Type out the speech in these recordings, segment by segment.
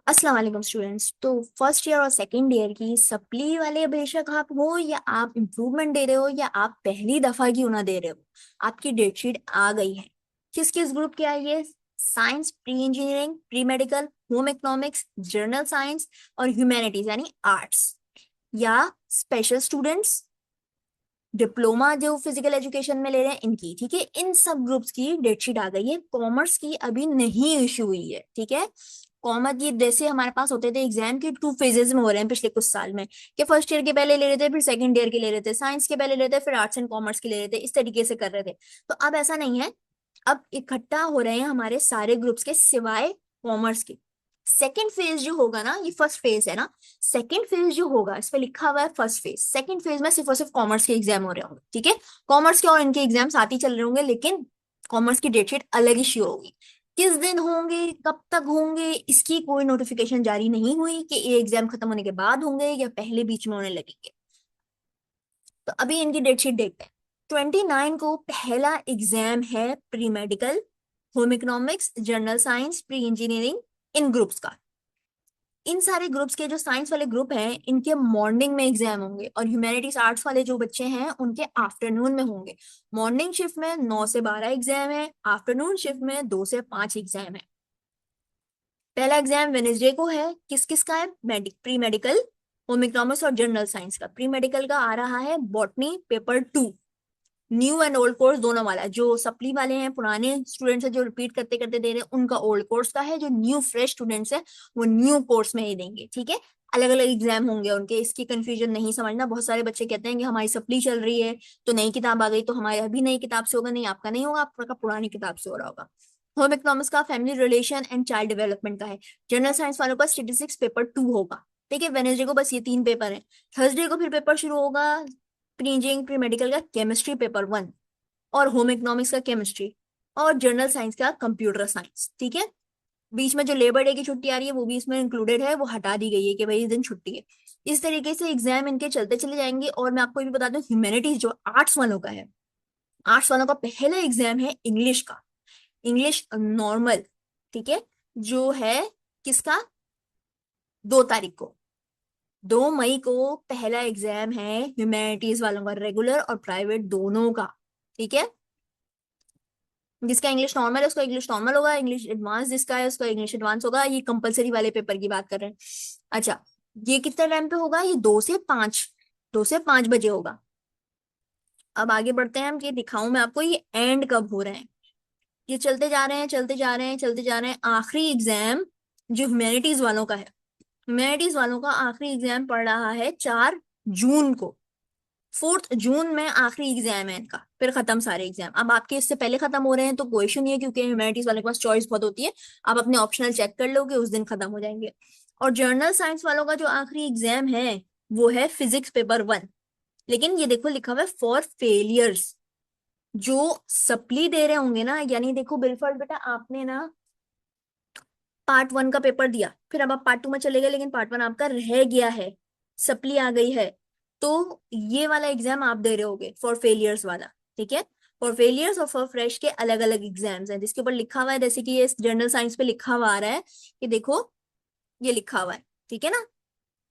अस्सलाम वालेकुम स्टूडेंट्स। तो फर्स्ट ईयर और सेकंड ईयर की सप्ली वाले बेशक आप हो या आप इम्प्रूवमेंट दे रहे हो या आप पहली दफा क्यों ना दे रहे हो, आपकी डेट शीट आ गई है। किस किस ग्रुप की आई है? Science, pre engineering, pre medical, home economics, journal science और ह्यूमैनिटीज यानी आर्ट्स, या स्पेशल स्टूडेंट्स, डिप्लोमा जो फिजिकल एजुकेशन में ले रहे हैं इनकी। ठीक है, इन सब ग्रुप्स की डेटशीट आ गई है। कॉमर्स की अभी नहीं इशू हुई है। ठीक है, कॉमर्स की जैसे हमारे पास होते थे एग्जाम के टू फेजेस में हो रहे हैं पिछले कुछ साल में, कि फर्स्ट ईयर के पहले ले रहे थे, फिर सेकंड ईयर के ले रहे थे, साइंस के पहले ले रहे थे, फिर आर्ट्स एंड कॉमर्स के ले रहे थे, इस तरीके से कर रहे थे। तो अब ऐसा नहीं है, अब इकट्ठा हो रहे हैं हमारे सारे ग्रुप्स के सिवाय कॉमर्स के। सेकंड फेज जो होगा ना, ये फर्स्ट फेज है ना, सेकंड फेज जो होगा इस पे लिखा हुआ है फर्स्ट फेज। सेकंड फेज में सिर्फ और सिर्फ कॉमर्स के एग्जाम हो रहे होंगे। ठीक है, कॉमर्स के और इनके एग्जाम साथ ही चल रहे होंगे, लेकिन कॉमर्स की डेटशीट अलग ही श्योर होगी। किस दिन होंगे, कब तक होंगे, इसकी कोई नोटिफिकेशन जारी नहीं हुई कि ये एग्जाम खत्म होने के बाद होंगे या पहले बीच में होने लगेंगे। तो अभी इनकी डेटशीट देखते हैं। 29 को पहला एग्जाम है pre medical, home economics, general science, pre engineering, इन ग्रुप्स का। इन सारे ग्रुप्स के जो साइंस वाले ग्रुप हैं इनके मॉर्निंग में एग्जाम होंगे, और ह्यूमैनिटीज आर्ट्स वाले जो बच्चे हैं उनके आफ्टरनून में होंगे। मॉर्निंग शिफ्ट में 9 से 12 एग्जाम है, आफ्टरनून शिफ्ट में 2 से 5 एग्जाम है। पहला एग्जाम वेनेसडे को है। किस किस का है? प्री मेडिकल, होम इकोनॉमिक्स और जनरल साइंस का। प्री मेडिकल का आ रहा है botany paper 2, new and old course दोनों वाला। जो सप्ली वाले हैं, पुराने स्टूडेंट्स हैं जो रिपीट करते करते दे रहे हैं, उनका ओल्ड कोर्स का है। जो न्यू फ्रेश स्टूडेंट्स हैं वो न्यू कोर्स में ही देंगे। ठीक है, अलग अलग एग्जाम होंगे उनके, इसकी कंफ्यूजन नहीं समझना। बहुत सारे बच्चे कहते हैं कि हमारी सप्ली चल रही है तो नई किताब आ गई, तो हमारे अभी नई किताब से होगा। नहीं, आपका नहीं होगा, आपका पुरानी किताब से हो रहा होगा। होम इकोनॉमिक्स का family relation and child development का है। जनरल साइंस वालों का स्टेटिस्टिक्स पेपर 2 होगा। ठीक है, वेनेसडे को बस ये 3 पेपर है। थर्सडे को फिर पेपर शुरू होगा प्री इंजीनियरिंग प्री मेडिकल का केमिस्ट्री पेपर 1, और होम इकोनॉमिक्स का केमिस्ट्री, और जनरल साइंस का कंप्यूटर साइंस। ठीक है, बीच में जो लेबर डे की छुट्टी आ रही है वो भी इसमें इंक्लूडेड है, वो हटा दी गई है कि भाई इस दिन छुट्टी है। इस तरीके से एग्जाम इनके चलते चले जाएंगे। और मैं आपको ये भी बता दूं, ह्यूमैनिटीज जो आर्ट्स वालों का है, आर्ट्स वालों का पहला एग्जाम है इंग्लिश का, इंग्लिश नॉर्मल। ठीक है, जो है किसका? 2 तारीख को, 2 मई को पहला एग्जाम है ह्यूमैनिटीज वालों का, रेगुलर और प्राइवेट दोनों का। ठीक है, जिसका इंग्लिश नॉर्मल है उसका इंग्लिश नॉर्मल होगा, इंग्लिश एडवांस जिसका है उसका इंग्लिश एडवांस होगा। ये कंपलसरी वाले पेपर की बात कर रहे हैं। अच्छा, ये कितने टाइम पे होगा? ये 2 से 5, 2 से 5 बजे होगा। अब आगे बढ़ते हैं हम, कि दिखाऊं मैं आपको ये एंड कब हो रहे हैं। ये चलते जा रहे हैं, चलते जा रहे हैं, चलते जा रहे हैं। आखिरी एग्जाम जो ह्यूमैनिटीज वालों का है, ह्यूमैनिटीज वालों का आखिरी एग्जाम पड़ रहा है 4 जून को। 4 जून में आखिरी एग्जाम है इनका, फिर खत्म सारे एग्जाम। अब आपके इससे पहले खत्म हो रहे हैं तो कोई इशू नहीं है, क्योंकि ह्यूमैनिटीज वाले के पास चॉइस बहुत होती है। आप अपने ऑप्शनल चेक कर लोगे, उस दिन खत्म हो जाएंगे। और जर्नल साइंस वालों का जो आखिरी एग्जाम है वो है फिजिक्स पेपर 1। लेकिन ये देखो लिखा हुआ है फॉर फेलियर्स, जो सप्ली दे रहे होंगे ना। यानी देखो बिल्फर्ड बेटा, आपने ना पार्ट 1 का पेपर दिया, फिर अब आप पार्ट 2 में चले गए, लेकिन पार्ट 1 आपका रह गया है, सप्ली आ गई है, तो ये वाला एग्जाम आप दे रहे होगे फॉर फेलियर्स वाला। ठीक है, फॉर फेलियर्स और फॉर फ्रेश के अलग अलग एग्जाम्स हैं, जिसके ऊपर लिखा हुआ है, जैसे कि ये जनरल साइंस पे लिखा हुआ आ रहा है कि देखो, ये लिखा हुआ है। ठीक है ना,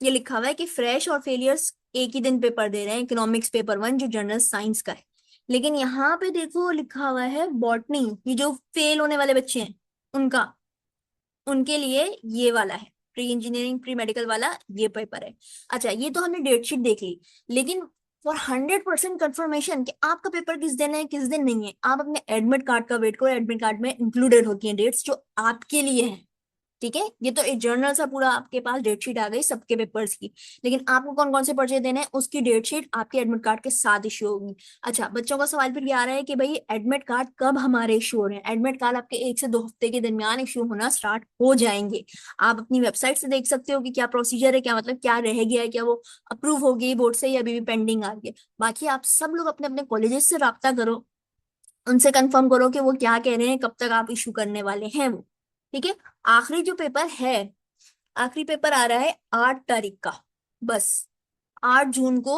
ये लिखा हुआ है कि फ्रेश और फेलियर्स एक ही दिन पेपर दे रहे हैं, इकोनॉमिक्स पेपर 1 जो जनरल साइंस का है। लेकिन यहाँ पे देखो लिखा हुआ है बॉटनी, ये जो फेल होने वाले बच्चे हैं उनका, उनके लिए ये वाला है प्री इंजीनियरिंग प्री मेडिकल वाला, ये पेपर है। अच्छा, ये तो हमने डेटशीट देख ली, लेकिन फॉर 100% कंफर्मेशन कि आपका पेपर किस दिन है किस दिन नहीं है, आप अपने एडमिट कार्ड का वेट करो। एडमिट कार्ड में इंक्लूडेड होती हैं डेट्स जो आपके लिए है। ठीक है, ये तो एक जर्नल सा पूरा आपके पास डेटशीट आ गई सबके पेपर्स की, लेकिन आपको कौन कौन से पर्चे देने हैं उसकी डेटशीट आपके एडमिट कार्ड के साथ इश्यू होगी। अच्छा, बच्चों का सवाल फिर ये आ रहा है कि भाई एडमिट कार्ड कब हमारे इश्यू हो रहे हैं? एडमिट कार्ड आपके 1 से 2 हफ्ते के दरमियान इश्यू होना स्टार्ट हो जाएंगे। आप अपनी वेबसाइट से देख सकते हो कि क्या प्रोसीजर है, क्या मतलब क्या रह गया है, क्या वो अप्रूव हो गई बोर्ड से या अभी भी पेंडिंग आ रही है। बाकी आप सब लोग अपने अपने कॉलेजेस से राब्ता करो, उनसे कंफर्म करो कि वो क्या कह रहे हैं, कब तक आप इशू करने वाले हैं वो। ठीक है, आखिरी जो पेपर है, आखिरी पेपर आ रहा है 8 तारीख का। बस 8 जून को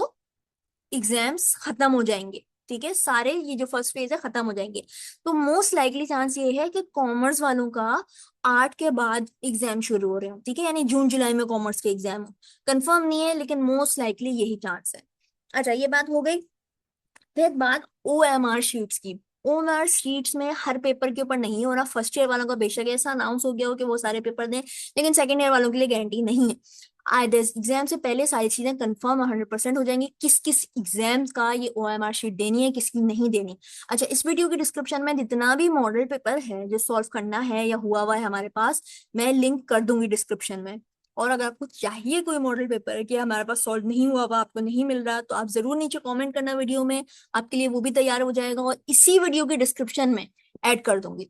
एग्जाम्स खत्म हो जाएंगे। ठीक है, सारे ये जो फर्स्ट फेज है खत्म हो जाएंगे। तो मोस्ट लाइकली चांस ये है कि कॉमर्स वालों का 8 के बाद एग्जाम शुरू हो रहे हो, ठीक है, यानी जून जुलाई में कॉमर्स के एग्जाम हो। कंफर्म नहीं है लेकिन मोस्ट लाइकली यही चांस है। अच्छा, ये बात हो गई। फिर बात OMR शीट्स की। OMR शीट्स में हर पेपर के ऊपर नहीं हो रहा। फर्स्ट ईयर वालों का बेशक ऐसा अनाउंस हो गया हो कि वो सारे पेपर दें, लेकिन सेकंड ईयर वालों के लिए गारंटी नहीं है। एग्जाम से पहले सारी चीजें कंफर्म 100% हो जाएंगी, किस किस एग्जाम का ये OMR शीट देनी है, किसकी नहीं देनी। अच्छा, इस वीडियो की डिस्क्रिप्शन में जितना भी मॉडल पेपर है जो सॉल्व करना है या हुआ है हमारे पास, मैं लिंक कर दूंगी डिस्क्रिप्शन में। और अगर आपको चाहिए कोई मॉडल पेपर कि हमारे पास सॉल्व नहीं हुआ, आपको नहीं मिल रहा, तो आप जरूर नीचे कमेंट करना वीडियो में, आपके लिए वो भी तैयार हो जाएगा और इसी वीडियो के डिस्क्रिप्शन में ऐड कर दूंगी।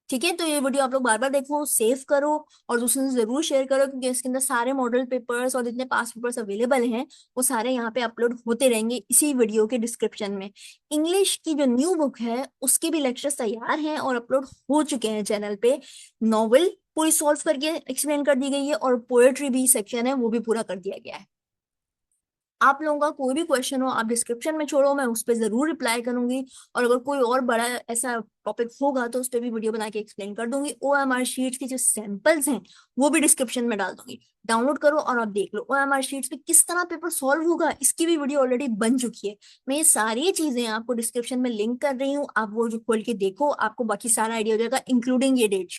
ठीक है, तो ये वीडियो आप लोग बार बार देखो, सेव करो और दूसरों से जरूर शेयर करो, क्योंकि इसके अंदर सारे मॉडल पेपर्स और जितने पास पेपर्स अवेलेबल हैं वो सारे यहाँ पे अपलोड होते रहेंगे इसी वीडियो के डिस्क्रिप्शन में। इंग्लिश की जो न्यू बुक है उसके भी लेक्चर्स तैयार हैं और अपलोड हो चुके हैं चैनल पे। नॉवेल पूरी सॉल्व करके एक्सप्लेन कर दी गई है और पोएट्री भी सेक्शन है वो भी पूरा कर दिया गया है। आप लोगों का कोई भी क्वेश्चन हो आप डिस्क्रिप्शन में छोड़ो, मैं उस पर जरूर रिप्लाई करूंगी। और अगर कोई और बड़ा ऐसा टॉपिक होगा तो उस पर भी वीडियो बना के एक्सप्लेन कर दूंगी। OMR शीट्स की जो सैंपल्स हैं वो भी डिस्क्रिप्शन में डाल दूंगी, डाउनलोड करो और आप देख लो OMR शीट्स पे किस तरह पेपर सॉल्व होगा, इसकी भी वीडियो ऑलरेडी बन चुकी है। मैं ये सारी चीजें आपको डिस्क्रिप्शन में लिंक कर रही हूँ, आप वो जो खोल के देखो, आपको बाकी सारा आइडिया हो जाएगा इंक्लूडिंग ये डेट।